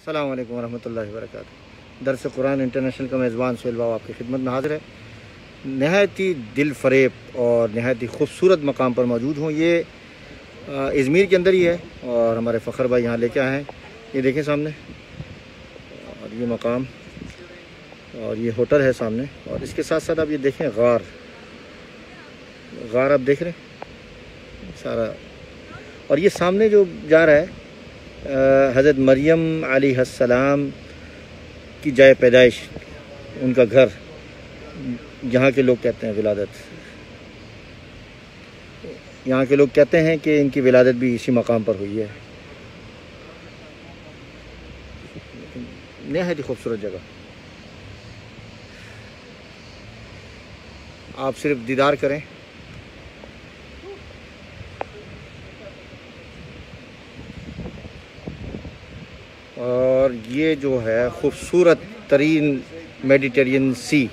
अस्सलाम वालेकुम रहमतुल्लाहि व बरकातहू। दरस कुरान इंटरनेशनल का मेज़बान सुहेल बाबा आपकी खिदमत में हाज़िर है। नहायत ही दिल फ़रेब और नहायत ही खूबसूरत मकाम पर मौजूद हूँ। ये इज़मीर के अंदर ही है और हमारे फ़खर भाई यहाँ लेके आए हैं। ये देखें सामने, और ये मकाम और ये होटल है सामने, और इसके साथ साथ आप ये देखें गार आप देख रहे हैं सारा। और ये सामने जो जा रहा है हज़रत मरियम अलैहिस्सलाम की जाए पैदाइश, उनका घर, जहाँ के लोग कहते हैं विलादत। यहाँ के लोग कहते हैं कि इनकी विलादत भी इसी मकाम पर हुई है। नहायत ही खूबसूरत जगह, आप सिर्फ दीदार करें। और ये जो है खूबसूरत तरीन मेडिटेरियन सी